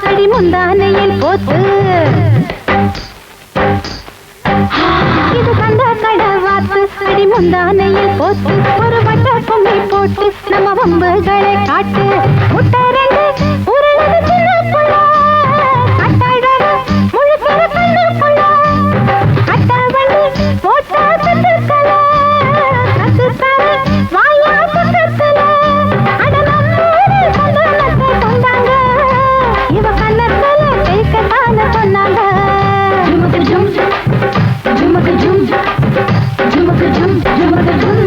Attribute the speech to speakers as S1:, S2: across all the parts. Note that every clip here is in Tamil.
S1: அடி முந்தானையில் போத்து இது கண்ட கடவாத்து அடி முந்தானையில் போத்து ஒரு வட்ட பொம்மை போட்டு நம்ம வம்புகளை காட்டு முட்டை ரெண்டு உருளது சின்ன புள்ள கட்டழக முழுக்கிற கண்ணு புள்ள கட்ட வண்டி போட்டா கத்துக்கல கத்துத்தர வாயா கத்துக்கல அட நம்மூரு சந்தனத்தை கொண்டாங்க இவ கண்ணத்துல பேக்கத்தான சொன்னாங்க ஜுமுக்கு ஜும் ஜுமுக்கு ஜும் ஜுமுக்கு ஜும்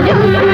S1: Jump,